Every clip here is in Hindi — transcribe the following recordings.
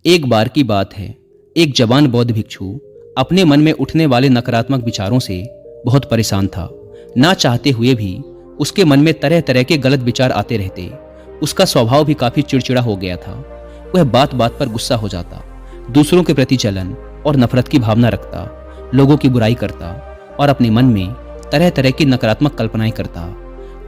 एक बार की बात है, एक जवान बौद्ध भिक्षु अपने मन में उठने वाले नकारात्मक विचारों से बहुत परेशान था। ना चाहते हुए भी उसके मन में तरह तरह के गलत विचार आते रहते। उसका स्वभाव भी काफी चिड़चिड़ा हो गया था। वह बात बात पर गुस्सा हो जाता, दूसरों के प्रति जलन और नफरत की भावना रखता, लोगों की बुराई करता और अपने मन में तरह तरह की नकारात्मक कल्पनाएं करता।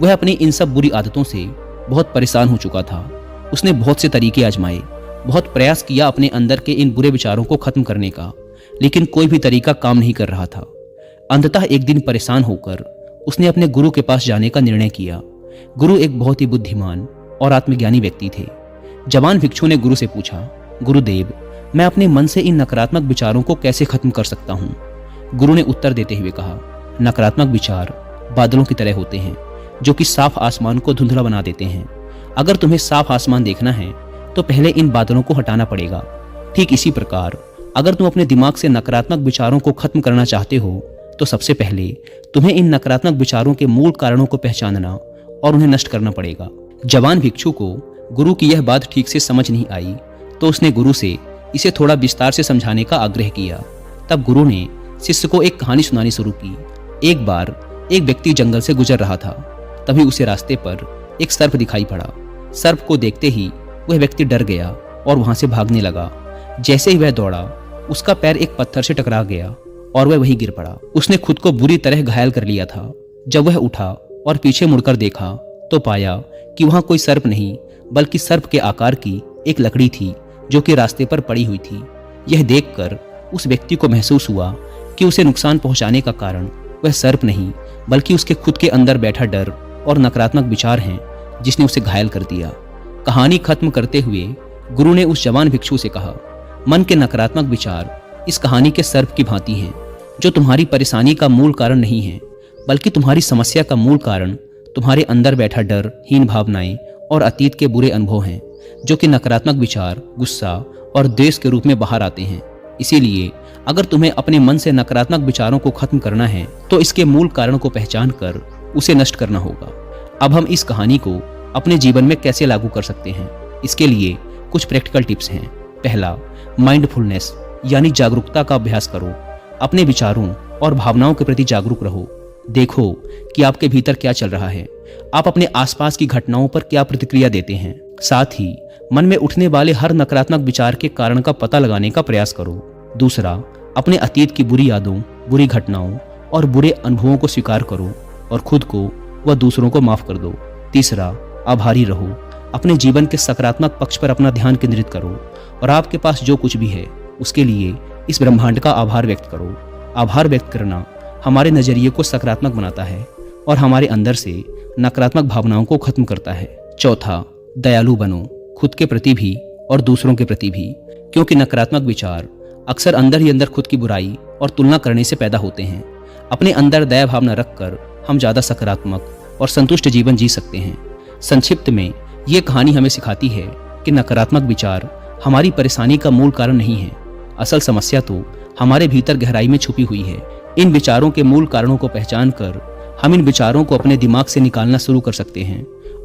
वह अपनी इन सब बुरी आदतों से बहुत परेशान हो चुका था। उसने बहुत से तरीके आजमाए, बहुत प्रयास किया अपने अंदर के इन बुरे विचारों को खत्म करने का, लेकिन कोई भी तरीका काम नहीं कर रहा था। अंततः एक दिन परेशान होकर उसने अपने गुरु के पास जाने का निर्णय किया। गुरु एक बहुत ही बुद्धिमान और आत्मज्ञानी व्यक्ति थे। जवान भिक्षु ने गुरु से पूछा, गुरुदेव, मैं अपने मन से इन नकारात्मक विचारों को कैसे खत्म कर सकता हूँ? गुरु ने उत्तर देते हुए कहा, नकारात्मक विचार बादलों की तरह होते हैं जो कि साफ आसमान को धुंधला बना देते हैं। अगर तुम्हें साफ आसमान देखना है तो पहले इन बादलों को हटाना पड़ेगा। ठीक इसी प्रकार अगर तुम अपने दिमाग से नकारात्मक विचारों को खत्म करना चाहते हो तो सबसे पहले तुम्हें इन नकारात्मक विचारों के मूल कारणों को पहचानना और उन्हें नष्ट करना पड़ेगा। जवान भिक्षु को गुरु की यह बात ठीक से समझ नहीं आई तो उसने गुरु से इसे थोड़ा विस्तार से समझाने का आग्रह किया। तब गुरु ने शिष्य को एक कहानी सुनानी शुरू की। एक बार एक व्यक्ति जंगल से गुजर रहा था। तभी उसे रास्ते पर एक सर्प दिखाई पड़ा। सर्प को देखते ही वह व्यक्ति डर गया और वहां से भागने लगा। जैसे ही वह दौड़ा, उसका पैर एक पत्थर से टकरा गया और वह वहीं गिर पड़ा। उसने खुद को बुरी तरह घायल कर लिया था। जब वह उठा और पीछे मुड़कर देखा तो पाया कि वहां कोई सर्प नहीं बल्कि सर्प के आकार की एक लकड़ी थी जो कि रास्ते पर पड़ी हुई थी। यह देखकर उस व्यक्ति को महसूस हुआ कि उसे नुकसान पहुंचाने का कारण वह सर्प नहीं बल्कि उसके खुद के अंदर बैठा डर और नकारात्मक विचार हैं जिसने उसे घायल कर दिया। कहानी खत्म करते हुए गुरु ने उस जवान भिक्षु से कहा, मन के नकारात्मक विचार इस कहानी के सर्प की भांति हैं जो तुम्हारी परेशानी का मूल कारण नहीं है बल्कि तुम्हारी समस्या का मूल कारण तुम्हारे अंदर बैठा डर, हीन भावनाएं और अतीत के बुरे अनुभव हैं जो कि नकारात्मक विचार, गुस्सा और द्वेष के रूप में बाहर आते हैं। इसीलिए अगर तुम्हें अपने मन से नकारात्मक विचारों को खत्म करना है तो इसके मूल कारण को पहचान कर उसे नष्ट करना होगा। अब हम इस कहानी को अपने जीवन में कैसे लागू कर सकते हैं, इसके लिए कुछ प्रैक्टिकल टिप्स हैं। पहला, माइंडफुलनेस यानी जागरूकता का अभ्यास करो। अपने विचारों और भावनाओं के प्रति जागरूक रहो। देखो कि आपके भीतर क्या चल रहा है, आप अपने आसपास की घटनाओं पर क्या प्रतिक्रिया देते हैं। साथ ही मन में उठने वाले हर नकारात्मक विचार के कारण का पता लगाने का प्रयास करो। दूसरा, अपने अतीत की बुरी यादों, बुरी घटनाओं और बुरे अनुभवों को स्वीकार करो और खुद को व दूसरों को माफ कर दो। तीसरा, आभारी रहो। अपने जीवन के सकारात्मक पक्ष पर अपना ध्यान केंद्रित करो और आपके पास जो कुछ भी है उसके लिए इस ब्रह्मांड का आभार व्यक्त करो। आभार व्यक्त करना हमारे नजरिए को सकारात्मक बनाता है और हमारे अंदर से नकारात्मक भावनाओं को खत्म करता है। चौथा, दयालु बनो, खुद के प्रति भी और दूसरों के प्रति भी, क्योंकि नकारात्मक विचार अक्सर अंदर ही अंदर खुद की बुराई और तुलना करने से पैदा होते हैं। अपने अंदर दया भावना रखकर हम ज्यादा सकारात्मक और संतुष्ट जीवन जी सकते हैं। संक्षिप्त में ये कहानी हमें सिखाती है कि नकारात्मक विचार हमारी परेशानी का मूल कारण नहीं है। असल समस्या तो हमारे भीतर गहराई में छुपी हुई है। इन विचारों के मूल कारणों को पहचान कर हम इन विचारों को अपने दिमाग से निकालना शुरू कर सकते हैं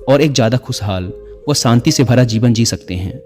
और एक ज्यादा खुशहाल व शांति से भरा जीवन जी सकते हैं।